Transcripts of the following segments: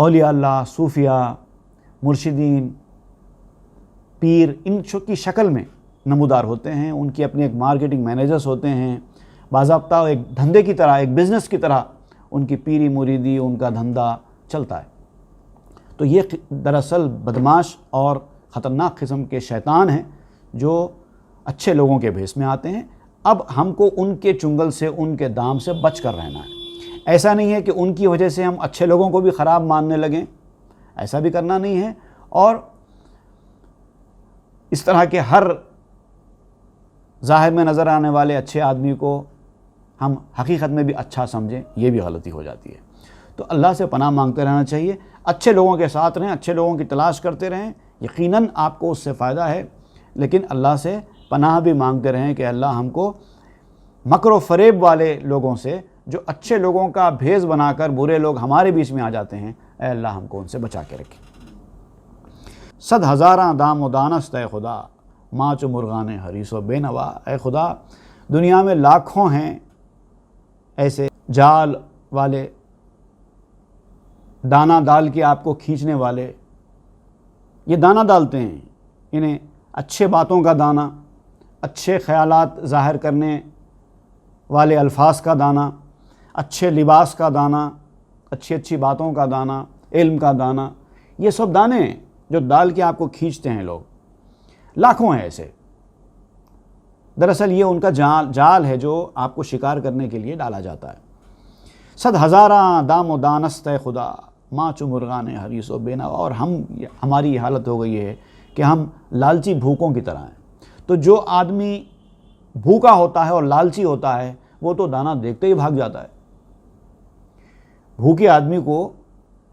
اولیاء اللہ، صوفیاء، مرشدین، پیر ان کی شکل میں نمودار ہوتے ہیں. ان کی اپنے ایک مارکیٹنگ مینیجرز ہوتے ہیں. باضابطہ ایک دھندے کی طرح، ایک بزنس کی طرح ان کی پیری مریدی، ان کا دھندا چلتا ہے. تو یہ دراصل بدماش اور خطرناک قسم کے شیطان ہیں جو اچھے لوگوں کے بھیس میں آتے ہیں. اب ہم کو ان کے چنگل سے، ان کے دام سے بچ کر رہنا ہے. ایسا نہیں ہے کہ ان کی وجہ سے ہم اچھے لوگوں کو بھی خراب ماننے لگیں، ایسا بھی کرنا نہیں ہے. اور اس طرح کے ہر ظاہر میں نظر آنے والے اچھے آدمی کو ہم حقیقت میں بھی اچھا سمجھیں، یہ بھی غلطی ہو جاتی ہے. تو اللہ سے پناہ مانگتے رہنا چاہیے. اچھے لوگوں کے ساتھ رہیں، اچھے لوگوں کی تلاش کرتے رہیں، یقیناً آپ کو اس سے فائدہ ہے. لیکن اللہ سے پناہ بھی مانگتے رہیں کہ اللہ ہم کو مکر و فریب والے لوگوں سے، جو اچھے لوگوں کا بھیس بنا کر برے لوگ ہمارے بیچ میں آ جاتے ہیں، اے اللہ ہم کو ان سے بچا کے رکھے. 100,000 دام و دانست اے خدا، ماں چو مرغان حریص و بے نوا. اے خدا، دنیا میں لاکھوں ہیں ایسے جال والے، دانہ ڈال کے آپ کو کھینچنے والے. یہ دانہ ڈالتے ہیں، انہیں اچھے باتوں کا دانہ، اچھے خیالات ظاہر کرنے والے الفاظ کا دانہ، اچھے لباس کا دانہ، اچھی باتوں کا دانہ، علم کا دانہ، یہ سب دانے ہیں جو ڈال کے آپ کو کھینچتے ہیں لوگ. لاکھوں ہیں ایسے. دراصل یہ ان کا جال ہے جو آپ کو شکار کرنے کے لیے ڈالا جاتا ہے. 100,000 دام و دانست اے خدا، ماں چو مرغان حریص و بے نوا. اور ہماری یہ حالت ہو گئی ہے کہ ہم لالچی بھوکوں کی طرح ہیں. تو جو آدمی بھوکا ہوتا ہے اور لالچی ہوتا ہے وہ تو دانہ دیکھتے ہی بھاگ جاتا ہے. بھوکے آدمی کو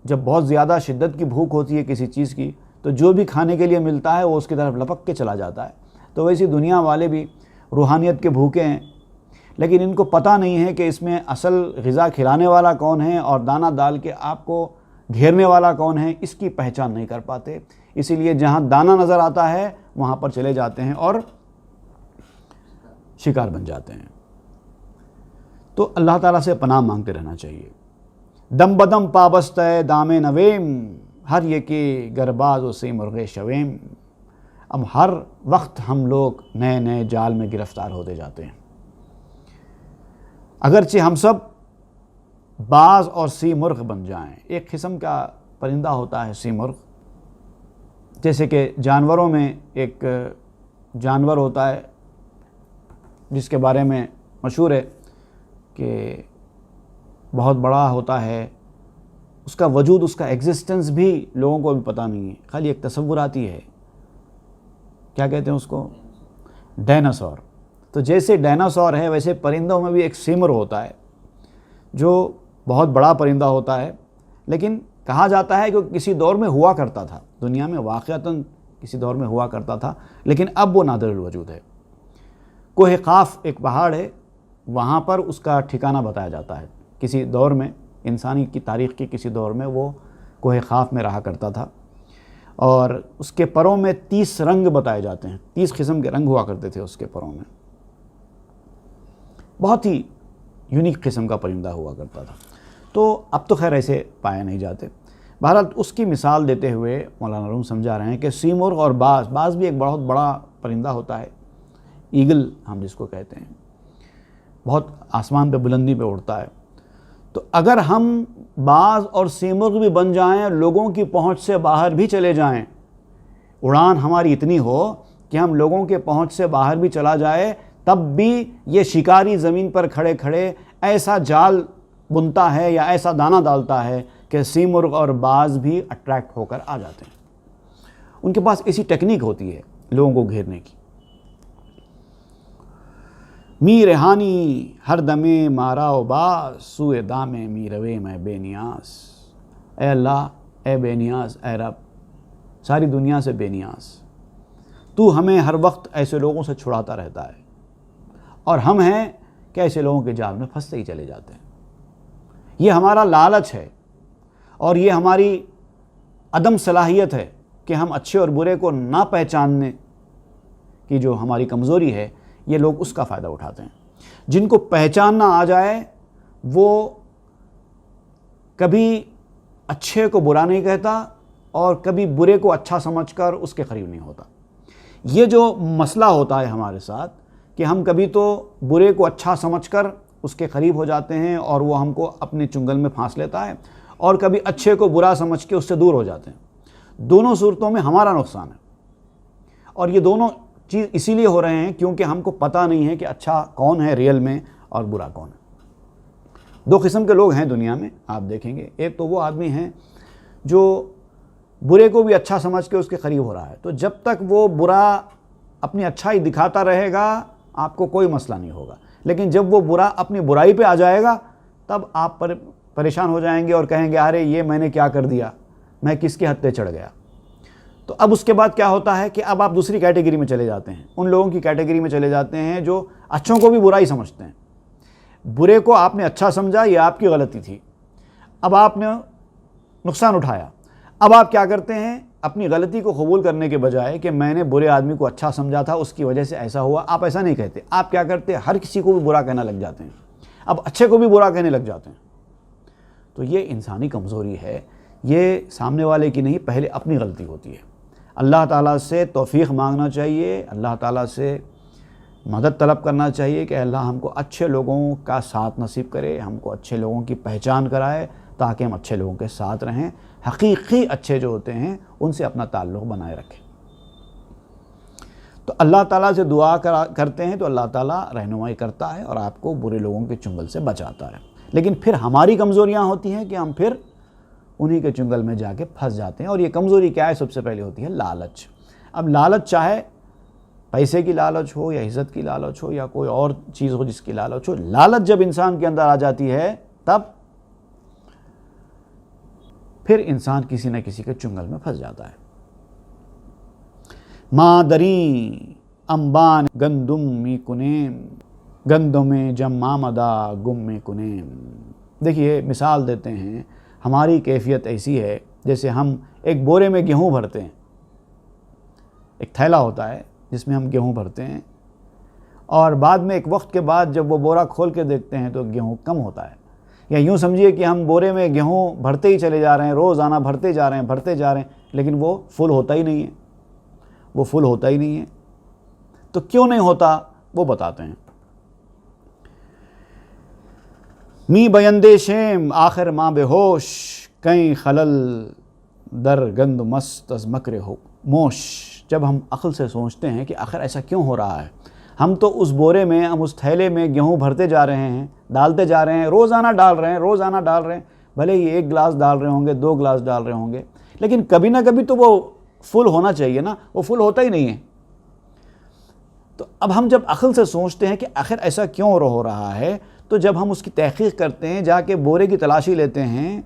جب بہت زیادہ شدت کی بھوک ہوتی ہے کسی چیز کی، تو جو بھی کھانے کے لیے ملتا ہے وہ اس کی طرف لپک کے چلا جاتا ہے. تو ویسی دنیا والے بھی روحانیت کے بھوکے ہیں، لیکن ان کو پتہ نہیں ہے کہ اس میں اصل غذا کھلانے والا کون ہے اور دانہ ڈال کے آپ کو گھیرنے والا کون ہے، اس کی پہچان نہیں کر پاتے. اسی لیے جہاں دانہ نظر آتا ہے وہاں پر چلے جاتے ہیں اور شکار بن جاتے ہیں. تو اللہ تعالیٰ سے پناہ مانگتے رہنا چاہیے. دم بدم پابست دام نویم، ہر یکی گرباز و سی مرغ شویم. اب ہر وقت ہم لوگ نئے نئے جال میں گرفتار ہوتے جاتے ہیں. اگرچہ ہم سب باز اور سی مرغ بن جائیں. ایک قسم کا پرندہ ہوتا ہے سی مرغ. جیسے کہ جانوروں میں ایک جانور ہوتا ہے جس کے بارے میں مشہور ہے کہ بہت بڑا ہوتا ہے، اس کا وجود، اس کا ایگزسٹنس بھی لوگوں کو بھی پتہ نہیں ہے، خالی ایک تصوراتی ہے. کیا کہتے ہیں اس کو؟ ڈائناسور. تو جیسے ڈائناسور ہے ویسے پرندوں میں بھی ایک سیمر ہوتا ہے جو بہت بڑا پرندہ ہوتا ہے. لیکن کہا جاتا ہے کہ کسی دور میں ہوا کرتا تھا دنیا میں، واقعتاً کسی دور میں ہوا کرتا تھا، لیکن اب وہ نادر الوجود ہے. کوہ قاف ایک پہاڑ ہے، وہاں پر اس کا ٹھکانہ بتایا جاتا ہے. کسی دور میں، انسانی کی تاریخ کے کسی دور میں وہ کوہ قاف میں رہا کرتا تھا، اور اس کے پروں میں 30 رنگ بتائے جاتے ہیں. 30 قسم کے رنگ ہوا کرتے تھے اس کے پروں میں. بہت ہی یونیک قسم کا پرندہ ہوا کرتا تھا. تو اب تو خیر ایسے پائے نہیں جاتے. بہرحال اس کی مثال دیتے ہوئے مولانا روم سمجھا رہے ہیں کہ سی مرغ اور باز بھی ایک بہت بڑا پرندہ ہوتا ہے. ایگل ہم جس کو کہتے ہیں، بہت آسمان پہ بلندی پہ اڑتا ہے. تو اگر ہم باز اور سی مرغ بھی بن جائیں، لوگوں کی پہنچ سے باہر بھی چلے جائیں، اڑان ہماری اتنی ہو کہ ہم لوگوں کے پہنچ سے باہر بھی چلا جائے، تب بھی یہ شکاری زمین پر کھڑے کھڑے ایسا جال بنتا ہے یا ایسا دانہ ڈالتا ہے کہ سی مرغ اور باز بھی اٹریکٹ ہو کر آ جاتے ہیں. ان کے پاس ایسی ٹیکنیک ہوتی ہے لوگوں کو گھیرنے کی. می رہانی ہر دمے مارا و باز، سوئے دامے می روے میں بے نیاز. اے اللہ، اے بے نیاز، اے رب، ساری دنیا سے بے نیاز، تو ہمیں ہر وقت ایسے لوگوں سے چھڑاتا رہتا ہے، اور ہم ہیں کہ ایسے لوگوں کے جال میں پھنستے ہی چلے جاتے ہیں. یہ ہمارا لالچ ہے اور یہ ہماری عدم صلاحیت ہے کہ ہم اچھے اور برے کو نہ پہچاننے کی جو ہماری کمزوری ہے، یہ لوگ اس کا فائدہ اٹھاتے ہیں. جن کو پہچاننا آ جائے وہ کبھی اچھے کو برا نہیں کہتا اور کبھی برے کو اچھا سمجھ کر اس کے قریب نہیں ہوتا۔ یہ جو مسئلہ ہوتا ہے ہمارے ساتھ کہ ہم کبھی تو برے کو اچھا سمجھ کر اس کے قریب ہو جاتے ہیں اور وہ ہم کو اپنے چنگل میں پھانس لیتا ہے، اور کبھی اچھے کو برا سمجھ کے اس سے دور ہو جاتے ہیں۔ دونوں صورتوں میں ہمارا نقصان ہے، اور یہ دونوں چیز اسی لیے ہو رہے ہیں کیونکہ ہم کو پتہ نہیں ہے کہ اچھا کون ہے ریئل میں اور برا کون ہے۔ دو قسم کے لوگ ہیں دنیا میں، آپ دیکھیں گے۔ ایک تو وہ آدمی ہیں جو برے کو بھی اچھا سمجھ کے اس کے قریب ہو رہا ہے، تو جب تک وہ برا اپنی اچھائی دکھاتا رہے گا آپ کو کوئی مسئلہ نہیں ہوگا، لیکن جب وہ برا اپنی برائی پہ آ جائے گا تب آپ پریشان ہو جائیں گے اور کہیں گے ارے یہ میں نے کیا کر دیا، میں کس کے ہتھے چڑھ گیا۔ تو اب اس کے بعد کیا ہوتا ہے کہ اب آپ دوسری کیٹیگری میں چلے جاتے ہیں، ان لوگوں کی کیٹیگری میں چلے جاتے ہیں جو اچھوں کو بھی برا ہی سمجھتے ہیں۔ برے کو آپ نے اچھا سمجھا، یہ آپ کی غلطی تھی، اب آپ نے نقصان اٹھایا۔ اب آپ کیا کرتے ہیں، اپنی غلطی کو قبول کرنے کے بجائے کہ میں نے برے آدمی کو اچھا سمجھا تھا اس کی وجہ سے ایسا ہوا، آپ ایسا نہیں کہتے۔ آپ کیا کرتے ہیں، ہر کسی کو بھی برا کہنا لگ جاتے ہیں، اب اچھے کو بھی برا کہنے لگ جاتے ہیں۔ تو یہ انسانی کمزوری ہے، یہ سامنے والے کی نہیں، پہلے اپنی غلطی ہوتی ہے۔ اللہ تعالیٰ سے توفیق مانگنا چاہیے، اللہ تعالیٰ سے مدد طلب کرنا چاہیے کہ اللہ ہم کو اچھے لوگوں کا ساتھ نصیب کرے، ہم کو اچھے لوگوں کی پہچان کرائے تاکہ ہم اچھے لوگوں کے ساتھ رہیں، حقیقی اچھے جو ہوتے ہیں ان سے اپنا تعلق بنائے رکھیں۔ تو اللہ تعالیٰ سے دعا کرتے ہیں تو اللہ تعالیٰ رہنمائی کرتا ہے اور آپ کو برے لوگوں کے چنگل سے بچاتا ہے۔ لیکن پھر ہماری کمزوریاں ہوتی ہیں کہ ہم پھر انہی کے چنگل میں جا کے پھنس جاتے ہیں، اور یہ کمزوری کیا ہے، سب سے پہلے ہوتی ہے لالچ۔ اب لالچ چاہے پیسے کی لالچ ہو یا عزت کی لالچ ہو یا کوئی اور چیز ہو جس کی لالچ ہو، لالچ جب انسان کے اندر آ جاتی ہے تب پھر انسان کسی نہ کسی کے چنگل میں پھنس جاتا ہے۔ مادری انبان گندم می کنیم گندم جم آمدہ گم میں کنیم۔ دیکھیے مثال دیتے ہیں، ہماری کیفیت ایسی ہے جیسے ہم ایک بورے میں گیہوں بھرتے ہیں، ایک تھیلا ہوتا ہے جس میں ہم گیہوں بھرتے ہیں، اور بعد میں ایک وقت کے بعد جب وہ بورا کھول کے دیکھتے ہیں تو گیہوں کم ہوتا ہے، یا یوں سمجھیے کہ ہم بورے میں گیہوں بھرتے ہی چلے جا رہے ہیں، روزانہ بھرتے جا رہے ہیں، لیکن وہ فل ہوتا ہی نہیں ہے، وہ فل ہوتا ہی نہیں ہے۔ تو کیوں نہیں ہوتا وہ بتاتے ہیں۔ می بیندے شیم آخر ماں بے ہوش کہیں خلل در گند مست از مکر ہو موش۔ جب ہم عقل سے سوچتے ہیں کہ آخر ایسا کیوں ہو رہا ہے، ہم تو اس بورے میں، ہم اس تھیلے میں گیہوں بھرتے جا رہے ہیں، ڈالتے جا رہے ہیں، روزانہ ڈال رہے ہیں، بھلے ہی 1 گلاس ڈال رہے ہوں گے، 2 گلاس ڈال رہے ہوں گے، لیکن کبھی نہ کبھی تو وہ فل ہونا چاہیے نا، وہ فل ہوتا ہی نہیں ہے۔ تو اب ہم جب عقل سے سوچتے ہیں کہ آخر ایسا کیوں ہو رہا ہے، تو جب ہم اس کی تحقیق کرتے ہیں، جا کے بورے کی تلاشی لیتے ہیں،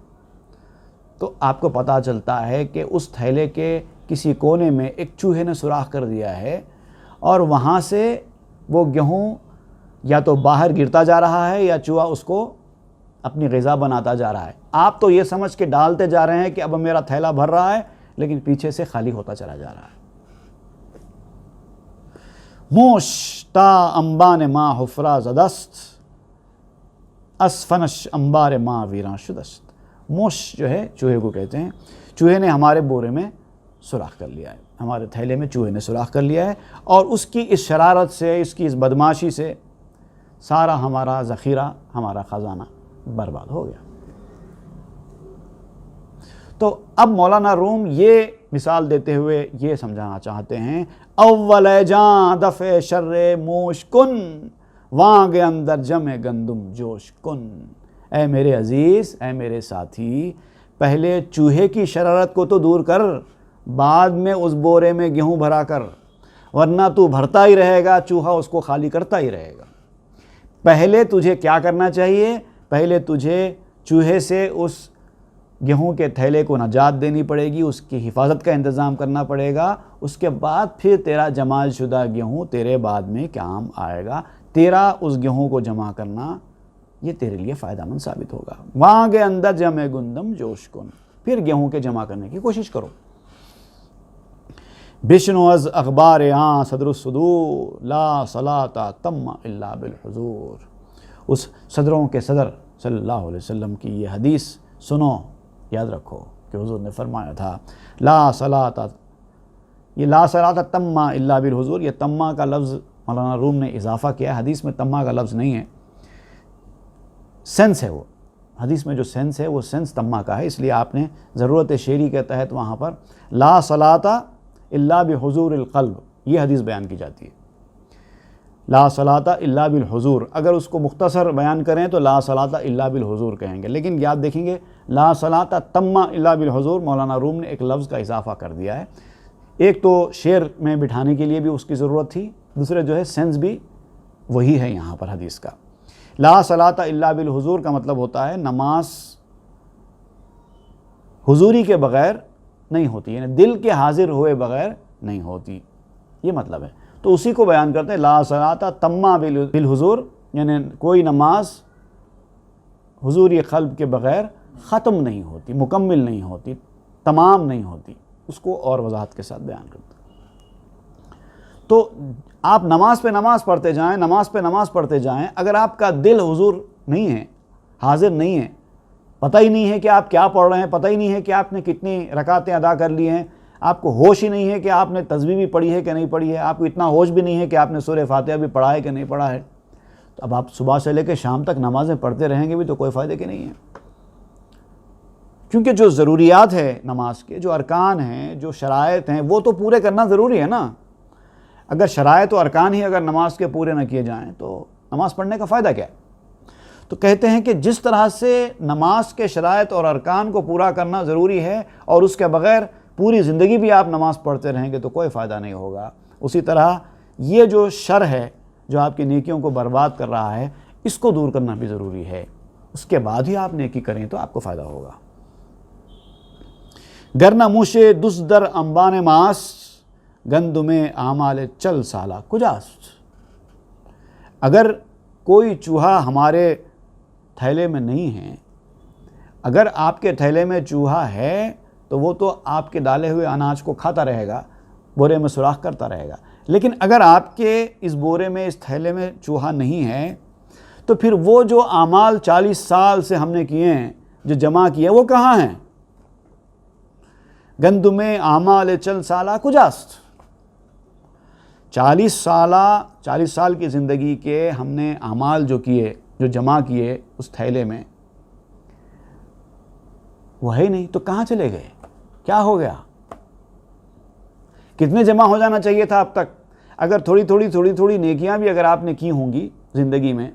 تو آپ کو پتہ چلتا ہے کہ اس تھیلے کے کسی کونے میں ایک چوہے نے سوراخ کر دیا ہے، اور وہاں سے وہ گیہوں یا تو باہر گرتا جا رہا ہے یا چوہا اس کو اپنی غذا بناتا جا رہا ہے۔ آپ تو یہ سمجھ کے ڈالتے جا رہے ہیں کہ اب میرا تھیلا بھر رہا ہے، لیکن پیچھے سے خالی ہوتا چلا جا رہا ہے۔ موش تا انبان ما حفرہ زدست اسفنش انبار ما ویراں شدست۔ موش جو ہے چوہے کو کہتے ہیں، چوہے نے ہمارے بورے میں سوراخ کر لیا ہے، ہمارے تھیلے میں چوہے نے سوراخ کر لیا ہے، اور اس کی اس شرارت سے، اس کی اس بدماشی سے سارا ہمارا ذخیرہ، ہمارا خزانہ برباد ہو گیا۔ تو اب مولانا روم یہ مثال دیتے ہوئے یہ سمجھانا چاہتے ہیں، اول جاں دفع شر موش کن وانگ اندر جمع گندم جوش کن۔ اے میرے عزیز، اے میرے ساتھی، پہلے چوہے کی شرارت کو تو دور کر، بعد میں اس بورے میں گیہوں بھرا کر، ورنہ تو بھرتا ہی رہے گا، چوہا اس کو خالی کرتا ہی رہے گا۔ پہلے تجھے کیا کرنا چاہیے، پہلے تجھے چوہے سے اس گیہوں کے تھیلے کو نجات دینی پڑے گی، اس کی حفاظت کا انتظام کرنا پڑے گا، اس کے بعد پھر تیرا جمع شدہ گیہوں تیرے بعد میں کام آئے گا، تیرا اس گیہوں کو جمع کرنا یہ تیرے لیے فائدہ مند ثابت ہوگا۔ وہاں کے اندر جمع گندم جوش کن، پھر گیہوں کے جمع کرنے کی کوشش کرو۔ بشنو از اخبار صدر الصدور لا صلاة تم الا بالحضور۔ اس صدروں کے صدر صلی اللہ علیہ وسلم کی یہ حدیث سنو، یاد رکھو کہ حضور نے فرمایا تھا لا صلاۃ، یہ لا صلاۃ تما الا بالحضور، یہ تما کا لفظ مولانا روم نے اضافہ کیا ہے، حدیث میں تما کا لفظ نہیں ہے، سینس ہے وہ، حدیث میں جو سینس ہے وہ سینس تما کا ہے، اس لیے آپ نے ضرورت شعری کے تحت وہاں پر لا صلاۃ الا بحضور القلب یہ حدیث بیان کی جاتی ہے، لا صلاۃ الا بالحضور، اگر اس کو مختصر بیان کریں تو لا صلاۃ الا بالحضور کہیں گے، لیکن یاد دیکھیں گے لا صلاۃ تما الا بالحضور مولانا روم نے ایک لفظ کا اضافہ کر دیا ہے، ایک تو شعر میں بٹھانے کے لیے بھی اس کی ضرورت تھی، دوسرے جو ہے سینس بھی وہی ہے یہاں پر حدیث کا۔ لا صلاۃ الا بالحضور کا مطلب ہوتا ہے نماز حضوری کے بغیر نہیں ہوتی، یعنی دل کے حاضر ہوئے بغیر نہیں ہوتی، یہ مطلب ہے، تو اسی کو بیان کرتے ہیں لا صلاۃ تما بالحضور، یعنی کوئی نماز حضوری قلب کے بغیر ختم نہیں ہوتی، مکمل نہیں ہوتی، تمام نہیں ہوتی، اس کو اور وضاحت کے ساتھ بیان کرتے ہیں۔ تو آپ نماز پہ نماز پڑھتے جائیں، نماز پہ نماز پڑھتے جائیں، اگر آپ کا دل حضور نہیں ہے، حاضر نہیں ہے، پتہ ہی نہیں ہے کہ آپ کیا پڑھ رہے ہیں، پتہ ہی نہیں ہے کہ آپ نے کتنی رکعتیں ادا کر لی ہیں، آپ کو ہوش ہی نہیں ہے کہ آپ نے تسبیح بھی پڑھی ہے کہ نہیں پڑھی ہے، آپ کو اتنا ہوش بھی نہیں ہے کہ آپ نے سورہ فاتحہ بھی پڑھا ہے کہ نہیں پڑھا ہے، تو اب آپ صبح سے لے کے شام تک نمازیں پڑھتے رہیں گے بھی تو کوئی فائدہ کی نہیں ہے، کیونکہ جو ضروریات ہے نماز کے، جو ارکان ہیں، جو شرائط ہیں، وہ تو پورے کرنا ضروری ہے نا۔ اگر شرائط و ارکان ہی اگر نماز کے پورے نہ کیے جائیں تو نماز پڑھنے کا فائدہ کیا ہے؟ تو کہتے ہیں کہ جس طرح سے نماز کے شرائط اور ارکان کو پورا کرنا ضروری ہے اور اس کے بغیر پوری زندگی بھی آپ نماز پڑھتے رہیں گے تو کوئی فائدہ نہیں ہوگا، اسی طرح یہ جو شر ہے جو آپ کی نیکیوں کو برباد کر رہا ہے، اس کو دور کرنا بھی ضروری ہے، اس کے بعد ہی آپ نیکی کریں تو آپ کو فائدہ ہوگا۔ گرنہ موشے دس در انبان ماس، گندم اعمال چل سالہ کجاست، اگر کوئی چوہا ہمارے تھیلے میں نہیں ہے، اگر آپ کے تھیلے میں چوہا ہے تو وہ تو آپ کے ڈالے ہوئے اناج کو کھاتا رہے گا، بورے میں سوراخ کرتا رہے گا، لیکن اگر آپ کے اس بورے میں، اس تھیلے میں چوہا نہیں ہے تو پھر وہ جو اعمال 40 سال سے ہم نے کیے ہیں، جو جمع کیے، وہ کہاں ہیں؟ گندم اعمال چل سالہ کجاست، 40 سال کی زندگی کے ہم نے اعمال جو کیے، جو جمع کیے اس تھیلے میں، وہ ہے نہیں، تو کہاں چلے گئے؟ کیا ہو گیا؟ کتنے جمع ہو جانا چاہیے تھا اب تک؟ اگر تھوڑی تھوڑی نیکیاں بھی اگر آپ نے کی ہوں گی زندگی میں،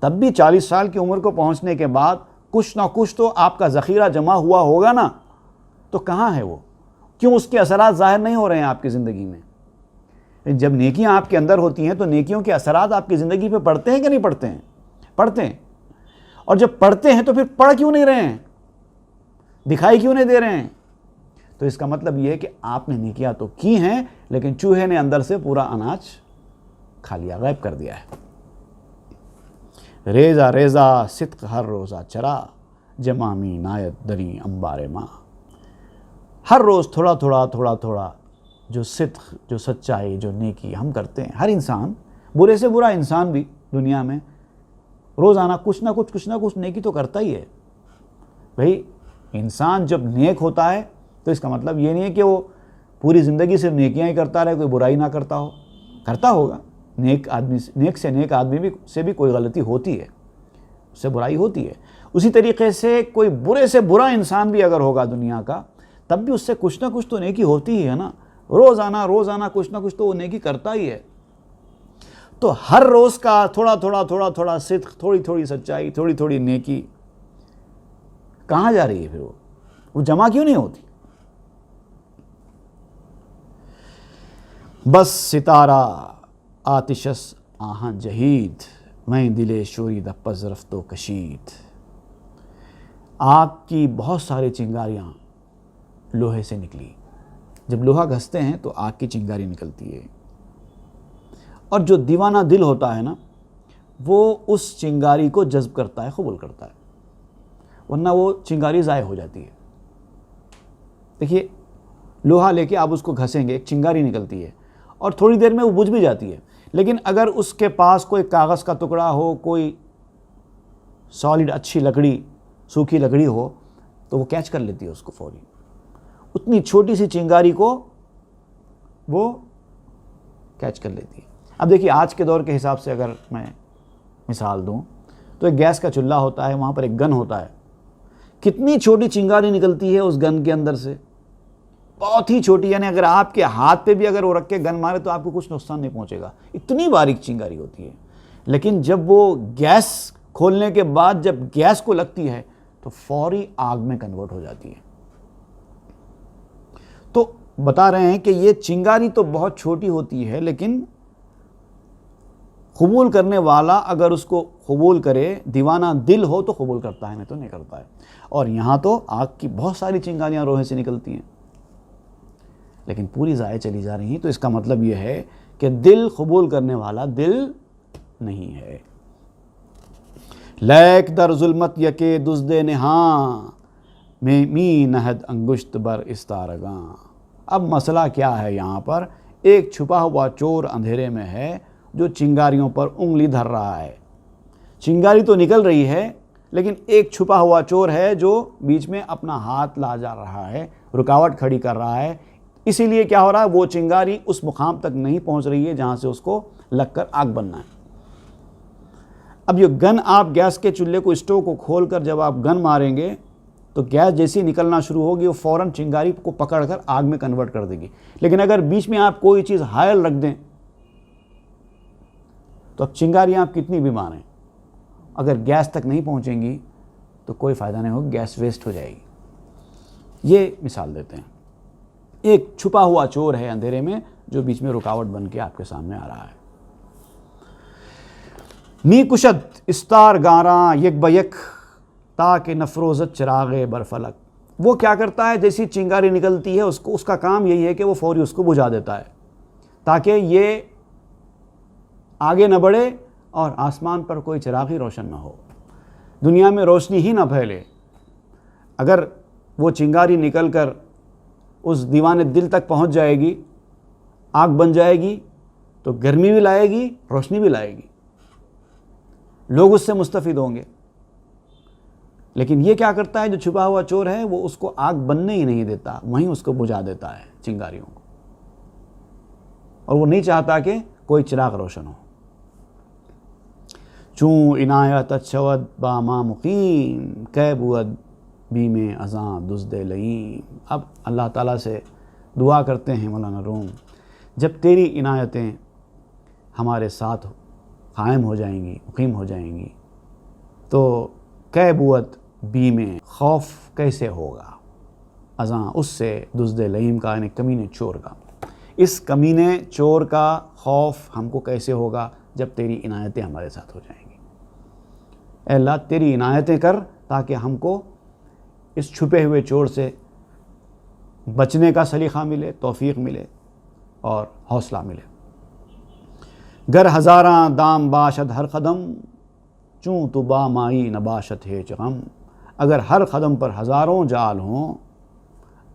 تب بھی 40 سال کی عمر کو پہنچنے کے بعد کچھ نہ کچھ تو آپ کا ذخیرہ جمع ہوا ہوگا نا، تو کہاں ہے وہ؟ کیوں اس کے اثرات ظاہر نہیں ہو رہے ہیں آپ کی زندگی میں؟ جب نیکیاں آپ کے اندر ہوتی ہیں تو نیکیوں کے اثرات آپ کی زندگی پہ پڑتے ہیں کہ نہیں پڑتے ہیں؟ پڑتے ہیں، اور جب پڑتے ہیں تو پھر پڑھ کیوں نہیں رہے ہیں؟ دکھائی کیوں نہیں دے رہے ہیں؟ تو اس کا مطلب یہ ہے کہ آپ نے نیکیاں تو کی ہیں لیکن چوہے نے اندر سے پورا اناج کھا لیا، غائب کر دیا ہے۔ ریزہ ریزہ صدق ہر روزہ چرا، جمامی نایت دری انبار ماں، ہر روز تھوڑا تھوڑا جو صدق، جو سچائی، جو نیکی ہم کرتے ہیں، ہر انسان، برے سے برا انسان بھی دنیا میں روزانہ کچھ نہ کچھ نیکی تو کرتا ہی ہے۔ بھئی انسان جب نیک ہوتا ہے تو اس کا مطلب یہ نہیں ہے کہ وہ پوری زندگی صرف نیکیاں ہی کرتا رہے، کوئی برائی نہ کرتا ہو، کرتا ہوگا، نیک آدمی سے بھی کوئی غلطی ہوتی ہے، اس سے برائی ہوتی ہے۔ اسی طریقے سے کوئی برے سے برا انسان بھی اگر ہوگا دنیا کا، تب بھی اس سے کچھ نہ کچھ تو نیکی ہوتی ہی ہے نا، روزانہ کچھ نہ کچھ تو وہ نیکی کرتا ہی ہے۔ تو ہر روز کا تھوڑا صدق، تھوڑی سچائی، تھوڑی نیکی کہاں جا رہی ہے؟ پھر وہ جمع کیوں نہیں ہوتی؟ بس ستارہ آتشس آہن جہید، میں دل شورید پز رفت و کشید، آگ کی بہت ساری چنگاریاں لوہے سے نکلی، جب لوہا گھستے ہیں تو آگ کی چنگاری نکلتی ہے، اور جو دیوانہ دل ہوتا ہے نا، وہ اس چنگاری کو جذب کرتا ہے، قبول کرتا ہے، ورنہ وہ چنگاری ضائع ہو جاتی ہے۔ دیکھیے لوہا لے کے آپ اس کو گھسیں گے، ایک چنگاری نکلتی ہے اور تھوڑی دیر میں وہ بجھ بھی جاتی ہے، لیکن اگر اس کے پاس کوئی کاغذ کا ٹکڑا ہو، کوئی سالڈ اچھی لکڑی، سوکھی لکڑی ہو، تو وہ کیچ کر لیتی ہے اس کو فوری. اتنی چھوٹی سی چنگاری کو وہ کیچ کر لیتی ہے. اب دیکھیے آج کے دور کے حساب سے اگر میں مثال دوں تو ایک گیس کا چولہا ہوتا ہے, وہاں پر ایک گن ہوتا ہے. کتنی چھوٹی چنگاری نکلتی ہے اس گن کے اندر سے, بہت ہی چھوٹی, یعنی اگر آپ کے ہاتھ پہ بھی اگر وہ رکھ کے گن مارے تو آپ کو کچھ نقصان نہیں پہنچے گا, اتنی باریک چنگاری ہوتی ہے. لیکن جب وہ گیس کھولنے کے بعد جب گیس کو لگتی ہے تو فوری آگ میں کنورٹ ہو جاتی ہے. تو بتا رہے ہیں کہ یہ چنگاری تو بہت چھوٹی ہوتی ہے, لیکن قبول کرنے والا اگر اس کو قبول کرے, دیوانہ دل ہو تو قبول کرتا ہے, نہیں تو نہیں کرتا ہے. اور یہاں تو آگ کی بہت ساری چنگاریاں روہے سے نکلتی ہیں, لیکن پوری ضائع چلی جا رہی ہیں. تو اس کا مطلب یہ ہے کہ دل قبول کرنے والا دل نہیں ہے. لیک در ظلمت یکے دزدے نہاں میں می نہد انگشت بر استارگاں. اب مسئلہ کیا ہے یہاں پر؟ ایک چھپا ہوا چور اندھیرے میں ہے جو چنگاریوں پر انگلی دھر رہا ہے. چنگاری تو نکل رہی ہے, لیکن ایک چھپا ہوا چور ہے جو بیچ میں اپنا ہاتھ لا جا رہا ہے, رکاوٹ کھڑی کر رہا ہے. اسی لیے کیا ہو رہا ہے, وہ چنگاری اس مقام تک نہیں پہنچ رہی ہے جہاں سے اس کو لگ کر آگ بننا ہے. اب یہ گن, آپ گیس کے چولہے کو, اسٹوو کو کھول کر جب آپ گن ماریں گے تو گیس جیسی نکلنا شروع ہوگی, وہ فوراً چنگاری کو پکڑ کر آگ میں کنورٹ کر دے گی. لیکن اگر بیچ میں آپ کوئی چیز حائل رکھ دیں تو اب چنگاریاں آپ کتنی بھی ماریں, اگر گیس تک نہیں پہنچیں گی تو کوئی فائدہ نہیں ہوگا, گیس ویسٹ ہو جائے گی. یہ مثال دیتے ہیں. ایک چھپا ہوا چور ہے اندھیرے میں جو بیچ میں رکاوٹ بن کے آپ کے سامنے آ رہا ہے. می کشد استار گاراں یک بیک تاکہ نفروزت چراغ برفلک. وہ کیا کرتا ہے, جیسی چنگاری نکلتی ہے اس کا کام یہی ہے کہ وہ فوری اس کو بجھا دیتا ہے تاکہ یہ آگے نہ بڑھے اور آسمان پر کوئی چراغ ہی روشن نہ ہو, دنیا میں روشنی ہی نہ پھیلے. اگر وہ چنگاری نکل کر اس دیوانے دل تک پہنچ جائے گی, آگ بن جائے گی, تو گرمی بھی لائے گی, روشنی بھی لائے گی, لوگ اس سے مستفید ہوں گے. لیکن یہ کیا کرتا ہے, جو چھپا ہوا چور ہے, وہ اس کو آگ بننے ہی نہیں دیتا, وہیں اس کو بجھا دیتا ہے چنگاریوں کو, اور وہ نہیں چاہتا کہ کوئی چراغ روشن ہو. چون عنایت شود با ما مقیم کہ بود بیم ازاں دزد لئیم. اب اللہ تعالیٰ سے دعا کرتے ہیں مولانا روم, جب تیری عنایتیں ہمارے ساتھ قائم ہو جائیں گی, مقیم ہو جائیں گی, تو کہ بود بیم, خوف کیسے ہوگا, ازاں اس سے دزد لئیم کا, یعنی کمینے چور کا. اس کمینے چور کا خوف ہم کو کیسے ہوگا جب تیری عنایتیں ہمارے ساتھ ہو جائیں گی. اے اللہ تیری عنایتیں کر تاکہ ہم کو اس چھپے ہوئے چور سے بچنے کا سلیقہ ملے, توفیق ملے اور حوصلہ ملے. گر ہزاراں دام باشد ہر قدم چوں تو با مائی نباشت ہے غم. اگر ہر قدم پر ہزاروں جال ہوں,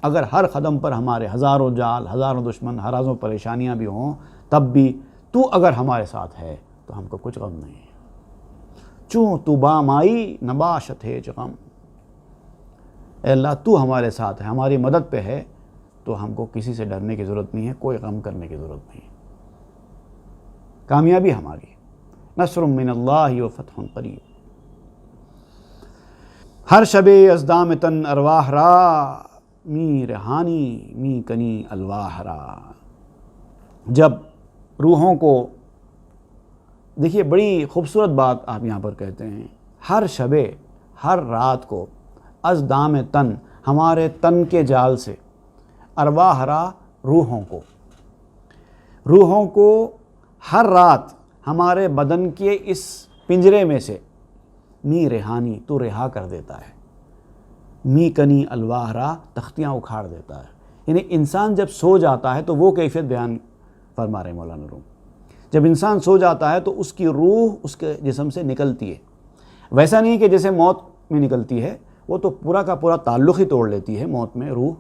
اگر ہر قدم پر ہمارے ہزاروں جال, ہزاروں دشمن, ہزاروں پریشانیاں بھی ہوں, تب بھی تو اگر ہمارے ساتھ ہے تو ہم کو کچھ غم نہیں ہے. چوں تو با مائی نباشت ہے غم. اے اللہ تو ہمارے ساتھ ہے, ہماری مدد پہ ہے, تو ہم کو کسی سے ڈرنے کی ضرورت نہیں ہے, کوئی غم کرنے کی ضرورت نہیں ہے. کامیابی ہماری, نصر من اللہ و فتح قریب. ہر شب ازدام تن ارواح را می رہانی می کنی الواح را. جب روحوں کو, دیکھیے بڑی خوبصورت بات آپ یہاں پر کہتے ہیں, ہر شبے, ہر رات کو, از دام تن, ہمارے تن کے جال سے, ارواح را, روحوں کو ہر رات ہمارے بدن کے اس پنجرے میں سے می رہانی, تو رہا کر دیتا ہے. می کنی الواح را, تختیاں اکھاڑ دیتا ہے. یعنی انسان جب سو جاتا ہے تو وہ کیفیت بیان فرما رہے مولانا روم. جب انسان سو جاتا ہے تو اس کی روح اس کے جسم سے نکلتی ہے. ویسا نہیں کہ جیسے موت میں نکلتی ہے, وہ تو پورا کا پورا تعلق ہی توڑ لیتی ہے موت میں روح.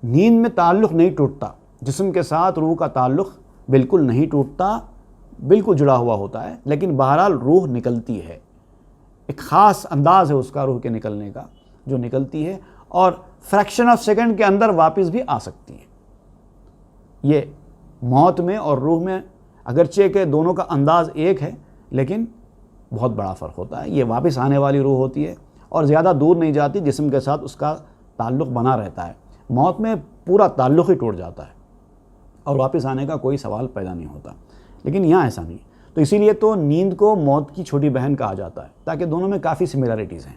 نیند میں تعلق نہیں ٹوٹتا, جسم کے ساتھ روح کا تعلق بالکل نہیں ٹوٹتا, بالکل جڑا ہوا ہوتا ہے, لیکن بہرحال روح نکلتی ہے. ایک خاص انداز ہے اس کا روح کے نکلنے کا جو نکلتی ہے, اور فریکشن آف سیکنڈ کے اندر واپس بھی آ سکتی ہے۔ یہ موت میں اور روح میں اگرچہ کہ دونوں کا انداز ایک ہے لیکن بہت بڑا فرق ہوتا ہے۔ یہ واپس آنے والی روح ہوتی ہے اور زیادہ دور نہیں جاتی، جسم کے ساتھ اس کا تعلق بنا رہتا ہے۔ موت میں پورا تعلق ہی ٹوٹ جاتا ہے اور واپس آنے کا کوئی سوال پیدا نہیں ہوتا، لیکن یہاں ایسا نہیں۔ تو اسی لیے تو نیند کو موت کی چھوٹی بہن کہا جاتا ہے، تاکہ دونوں میں کافی سملیرٹیز ہیں۔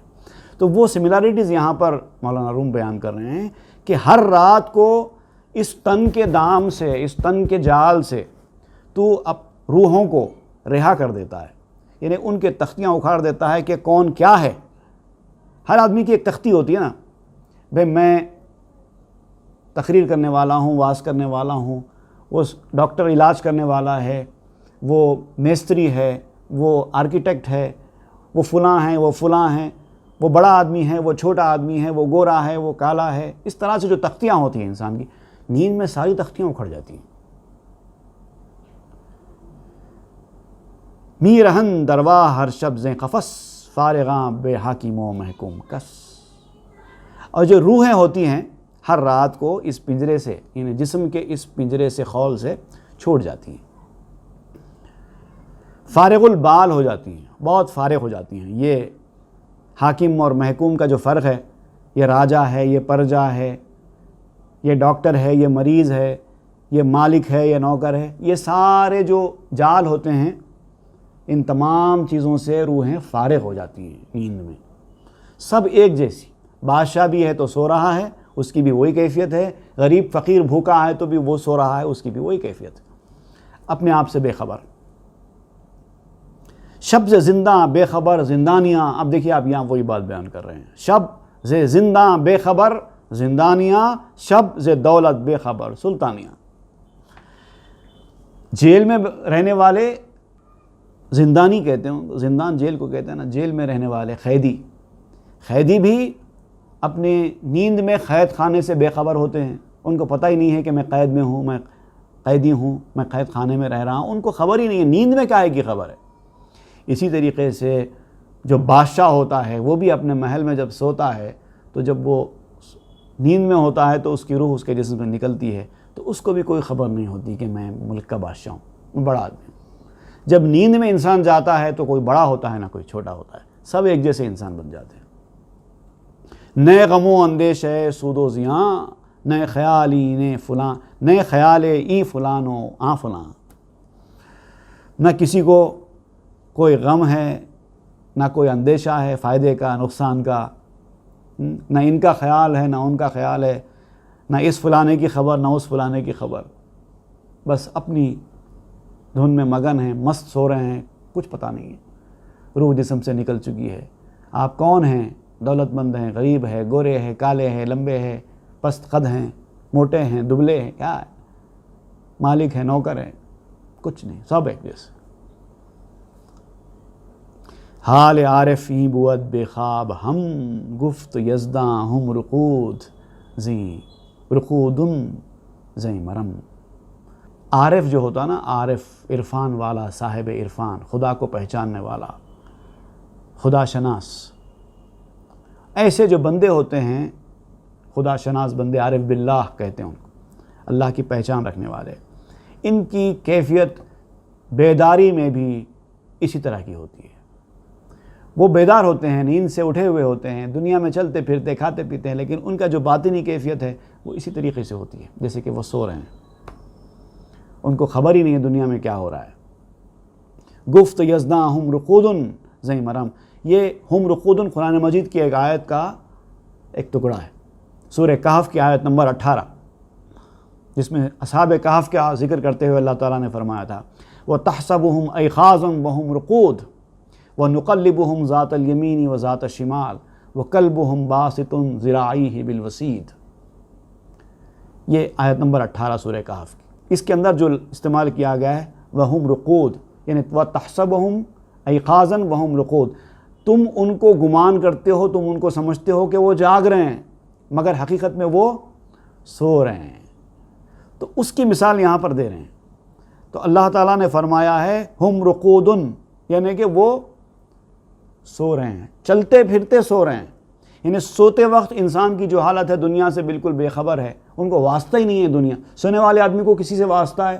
تو وہ سملیرٹیز یہاں پر مولانا روم بیان کر رہے ہیں کہ ہر رات کو اس تن کے دام سے، اس تن کے جال سے تو اب روحوں کو رہا کر دیتا ہے، یعنی ان کے تختیاں اکھاڑ دیتا ہے کہ کون کیا ہے۔ ہر آدمی کی ایک تختی ہوتی ہے نا، بھئی میں تقریر کرنے والا ہوں، واعظ کرنے والا ہوں، وہ ڈاکٹر علاج کرنے والا ہے، وہ میستری ہے، وہ آرکیٹیکٹ ہے، وہ فلاں ہیں، وہ فلاں ہیں، وہ بڑا آدمی ہے، وہ چھوٹا آدمی ہے، وہ گورا ہے، وہ کالا ہے۔ اس طرح سے جو تختیاں ہوتی ہیں انسان کی، نیند میں ساری تختیاں اکھڑ جاتی ہیں۔ میرہن درواہ ہر شب زیں قفس، فارغاں بے حاکم و محکوم کس۔ اور جو روحیں ہوتی ہیں ہر رات کو اس پنجرے سے، یعنی جسم کے اس پنجرے سے، خول سے چھوٹ جاتی ہیں، فارغ البال ہو جاتی ہیں، بہت فارغ ہو جاتی ہیں۔ یہ حاکم اور محکوم کا جو فرق ہے، یہ راجہ ہے، یہ پرجا ہے، یہ ڈاکٹر ہے، یہ مریض ہے، یہ مالک ہے، یہ نوکر ہے، یہ سارے جو جال ہوتے ہیں، ان تمام چیزوں سے روحیں فارغ ہو جاتی ہیں نیند میں۔ سب ایک جیسی، بادشاہ بھی ہے تو سو رہا ہے، اس کی بھی وہی کیفیت ہے، غریب فقیر بھوکا ہے تو بھی وہ سو رہا ہے، اس کی بھی وہی کیفیت ہے، اپنے آپ سے بے خبر۔ شب سے زندہ بے خبر زندانیاں، اب دیکھیے آپ یہاں وہی بات بیان کر رہے ہیں، شب سے زندہ بے خبر زندانیاں، شب سے دولت بے خبر سلطانیاں۔ جیل میں رہنے والے زندانی کہتے ہیں، زندان جیل کو کہتے ہیں نا، جیل میں رہنے والے قیدی بھی اپنے نیند میں قید خانے سے بے خبر ہوتے ہیں۔ ان کو پتہ ہی نہیں ہے کہ میں قید میں ہوں، میں قیدی ہوں، میں قید خانے میں رہ رہا ہوں، ان کو خبر ہی نہیں ہے، نیند میں کیا ہے کی خبر ہے۔ اسی طریقے سے جو بادشاہ ہوتا ہے وہ بھی اپنے محل میں جب سوتا ہے تو جب وہ نیند میں ہوتا ہے تو اس کی روح اس کے جسم میں نکلتی ہے، تو اس کو بھی کوئی خبر نہیں ہوتی کہ میں ملک کا بادشاہ ہوں، میں بڑا آدمی ہوں۔ جب نیند میں انسان جاتا ہے تو کوئی بڑا ہوتا ہے نہ کوئی چھوٹا ہوتا ہے، سب ایک جیسے انسان بن جاتے ہیں۔ نئے غم و اندیشے سود و زیاں، نئے خیال ای فلاں، نئے خیال ای فلان و آ فلاں۔ نہ کسی کو کوئی غم ہے، نہ کوئی اندیشہ ہے فائدے کا نقصان کا، نہ ان کا خیال ہے نہ ان کا خیال ہے، نہ اس فلانے کی خبر نہ اس فلانے کی خبر، بس اپنی دھن میں مگن ہیں، مست سو رہے ہیں، کچھ پتہ نہیں ہے، روح جسم سے نکل چکی ہے۔ آپ کون ہیں؟ دولت مند ہیں، غریب ہے، گورے ہیں، کالے ہیں، لمبے ہیں، پست قد ہیں، موٹے ہیں، دبلے ہیں، کیا ہے؟ مالک ہے، نوکر ہے، کچھ نہیں، سب ایک جیسے۔ حال عارف ای بود بے خواب ہم، گفت یزداں ہم رقود زیں رقودن زیں مرم۔ عارف جو ہوتا نا، عارف عرفان والا، صاحب عرفان، خدا کو پہچاننے والا، خدا شناس، ایسے جو بندے ہوتے ہیں، خدا شناس بندے، عارف باللہ کہتے ہیں ان کو، اللہ کی پہچان رکھنے والے، ان کی کیفیت بیداری میں بھی اسی طرح کی ہوتی ہے۔ وہ بیدار ہوتے ہیں، نیند سے اٹھے ہوئے ہوتے ہیں، دنیا میں چلتے پھرتے کھاتے پیتے ہیں، لیکن ان کا جو باطنی کیفیت ہے وہ اسی طریقے سے ہوتی ہے جیسے کہ وہ سو رہے ہیں، ان کو خبر ہی نہیں ہے دنیا میں کیا ہو رہا ہے۔ گفت یزداں ہم رقودن زیں مرم، یہ ہم رقودن قرآن مجید کی ایک آیت کا ایک ٹکڑا ہے، سورہ کہف کی آیت نمبر 18، جس میں اصحاب کہف کا ذکر کرتے ہوئے اللہ تعالیٰ نے فرمایا تھا وَتَحْسَبُهُمْ أَيْقَاظًا وَهُمْ رُقُودٌ وَنُقَلِّبُهُمْ ذَاتَ الْيَمِينِ وَذَاتَ الشِّمَالِ وَكَلْبُهُمْ بَاسِطٌ ذِرَاعَيْهِ بِالْوَسِيدِ۔ یہ آیت نمبر 18 سورہ کہف کی، اس کے اندر جو استعمال کیا گیا ہے وَهُمْ رُقُود، یعنی وَتَحْسَبُهُمْ أَيْقَاظًا وَهُمْ رُقُود، تم ان کو گمان کرتے ہو، تم ان کو سمجھتے ہو کہ وہ جاگ رہے ہیں، مگر حقیقت میں وہ سو رہے ہیں۔ تو اس کی مثال یہاں پر دے رہے ہیں۔ تو اللہ تعالیٰ نے فرمایا ہے ہم رقودن، یعنی کہ وہ سو رہے ہیں، چلتے پھرتے سو رہے ہیں، یعنی سوتے وقت انسان کی جو حالت ہے دنیا سے بالکل بے خبر ہے، ان کو واسطہ ہی نہیں ہے دنیا. سونے والے آدمی کو کسی سے واسطہ ہے.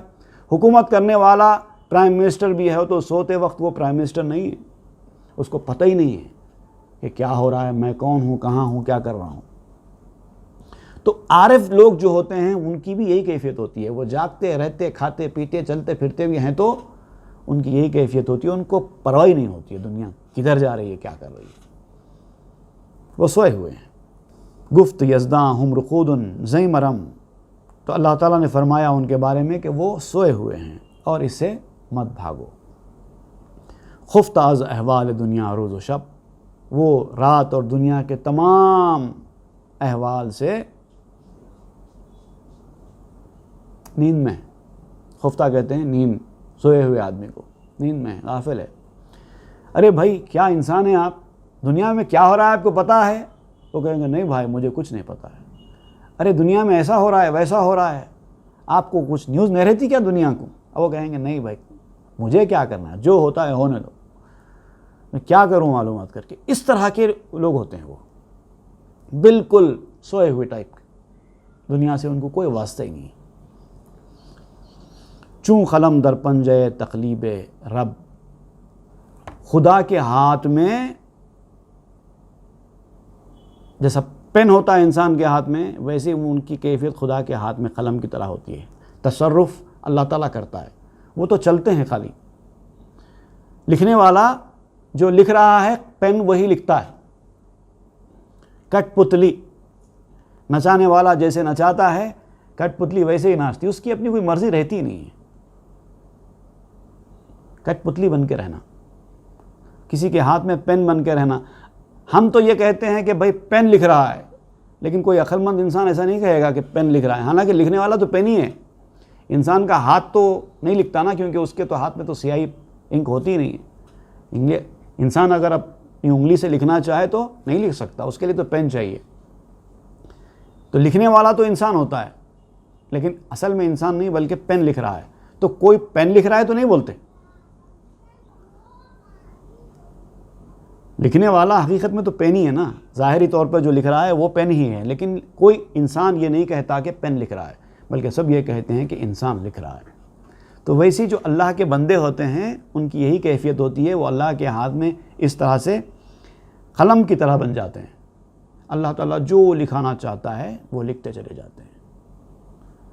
حکومت کرنے والا پرائم منسٹر بھی ہے تو سوتے وقت وہ پرائم منسٹر نہیں ہے، اس کو پتہ ہی نہیں ہے کہ کیا ہو رہا ہے، میں کون ہوں، کہاں ہوں، کیا کر رہا ہوں. تو عارف لوگ جو ہوتے ہیں ان کی بھی یہی کیفیت ہوتی ہے. وہ جاگتے رہتے، کھاتے پیتے چلتے پھرتے بھی ہیں تو ان کی یہی کیفیت ہوتی ہے. ان کو پرواہ نہیں ہوتی ہے دنیا کدھر جا رہی ہے، کیا کر رہی ہے، وہ سوئے ہوئے ہیں. گفت یزداں ہم رقود زئی مرم، تو اللہ تعالیٰ نے فرمایا ان کے بارے میں کہ وہ سوئے ہوئے ہیں اور اس سے مت بھاگو. خفت از احوال دنیا روز و شب، وہ رات اور دنیا کے تمام احوال سے نیند میں. خفتہ کہتے ہیں نیند، سوئے ہوئے آدمی کو، نیند میں غافل ہے. ارے بھائی کیا انسان ہے آپ، دنیا میں کیا ہو رہا ہے آپ کو پتہ ہے؟ وہ کہیں گے نہیں بھائی مجھے کچھ نہیں پتہ ہے. ارے دنیا میں ایسا ہو رہا ہے ویسا ہو رہا ہے، آپ کو کچھ نیوز نہیں رہتی کیا دنیا کو؟ اب وہ کہیں گے نہیں بھائی مجھے کیا کرنا ہے، جو ہوتا ہے ہونے دو، میں کیا کروں معلومات کر کے. اس طرح کے لوگ ہوتے ہیں، وہ بالکل سوئے ہوئے ٹائپ کے، دنیا سے ان کو کوئی واسطہ ہی نہیں. چوں قلم در پنجے تقلیب رب، خدا کے ہاتھ میں جیسا پین ہوتا ہے انسان کے ہاتھ میں، ویسے ان کی کیفیت خدا کے ہاتھ میں قلم کی طرح ہوتی ہے. تصرف اللہ تعالیٰ کرتا ہے، وہ تو چلتے ہیں خالی. لکھنے والا جو لکھ رہا ہے پین وہی لکھتا ہے. کٹ پتلی، نچانے والا جیسے نچاتا ہے کٹ پتلی ویسے ہی ناچتی، اس کی اپنی کوئی مرضی رہتی نہیں ہے. کٹ پتلی بن کے رہنا، کسی کے ہاتھ میں پین بن کے رہنا. ہم تو یہ کہتے ہیں کہ بھائی پین لکھ رہا ہے، لیکن کوئی عقل مند انسان ایسا نہیں کہے گا کہ پین لکھ رہا ہے. حالانکہ لکھنے والا تو پین ہی ہے. انسان کا ہاتھ تو نہیں لکھتا نا، کیونکہ اس کے تو ہاتھ میں تو سیاہی انک ہوتی ہی نہیں ہے. انسان اگر اپنی انگلی سے لکھنا چاہے تو نہیں لکھ سکتا، اس کے لیے تو پین چاہیے. تو لکھنے والا تو انسان ہوتا ہے، لیکن اصل میں انسان نہیں بلکہ پین لکھ رہا ہے. تو کوئی پین لکھ رہا ہے تو نہیں بولتے. لکھنے والا حقیقت میں تو پین ہی ہے نا، ظاہری طور پر جو لکھ رہا ہے وہ پین ہی ہے، لیکن کوئی انسان یہ نہیں کہتا کہ پین لکھ رہا ہے، بلکہ سب یہ کہتے ہیں کہ انسان لکھ رہا ہے. تو ویسی جو اللہ کے بندے ہوتے ہیں ان کی یہی کیفیت ہوتی ہے، وہ اللہ کے ہاتھ میں اس طرح سے قلم کی طرح بن جاتے ہیں. اللہ تعالیٰ جو لکھانا چاہتا ہے وہ لکھتے چلے جاتے ہیں.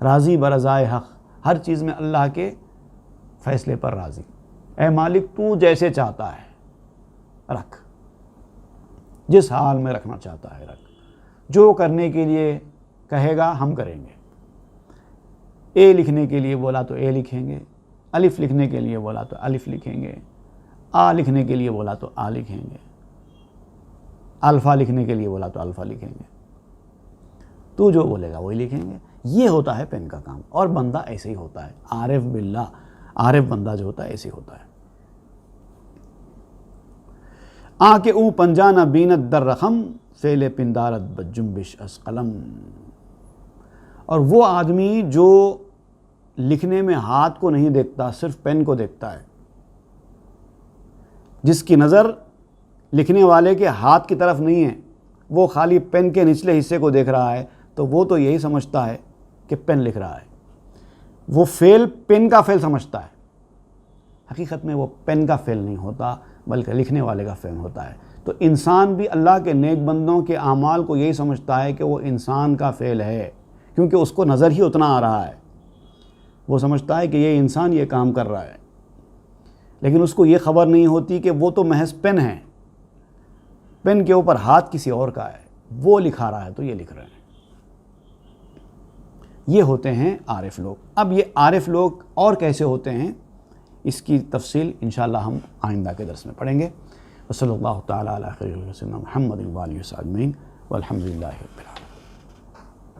راضی برضائے حق، ہر چیز میں اللہ کے فیصلے پر راضی. اے مالک تو جیسے چاہتا ہے رکھ، جس حال میں رکھنا چاہتا ہے رکھ. جو کرنے کے لیے کہے گا ہم کریں گے. اے لکھنے کے لیے بولا تو اے لکھیں گے، الف لکھنے کے لیے بولا تو الف لکھیں گے، آ لکھنے کے لیے بولا تو آ لکھیں گے، الفا لکھنے کے لیے بولا تو الفا لکھیں گے. تو جو بولے گا وہی لکھیں گے. یہ ہوتا ہے پین کا کام. اور بندہ ایسے ہی ہوتا ہے، عارف باللہ، عارف بندہ جو ہوتا ہے ایسے ہی ہوتا ہے. آنکھ اون پنجانہ بینت در رقم، فعل پندارت بجنبش از قلم. اور وہ آدمی جو لکھنے میں ہاتھ کو نہیں دیکھتا، صرف پین کو دیکھتا ہے، جس کی نظر لکھنے والے کے ہاتھ کی طرف نہیں ہے، وہ خالی پین کے نچلے حصے کو دیکھ رہا ہے، تو وہ تو یہی سمجھتا ہے کہ پین لکھ رہا ہے. وہ فعل پین کا فعل سمجھتا ہے. حقیقت میں وہ پین کا فعل نہیں ہوتا بلکہ لکھنے والے کا فعل ہوتا ہے. تو انسان بھی اللہ کے نیک بندوں کے اعمال کو یہی سمجھتا ہے کہ وہ انسان کا فعل ہے، کیونکہ اس کو نظر ہی اتنا آ رہا ہے. وہ سمجھتا ہے کہ یہ انسان یہ کام کر رہا ہے، لیکن اس کو یہ خبر نہیں ہوتی کہ وہ تو محض پین ہے. پین کے اوپر ہاتھ کسی اور کا ہے، وہ لکھا رہا ہے تو یہ لکھ رہے ہیں. یہ ہوتے ہیں عارف لوگ. اب یہ عارف لوگ اور کیسے ہوتے ہیں، اس کی تفصیل انشاءاللہ ہم آئندہ کے درس میں پڑھیں گے. وصلی اللہ تعالیٰ علی خیر سیدنا محمد و آلہ وصحبہ اجمعین والحمد للہ رب العالمین.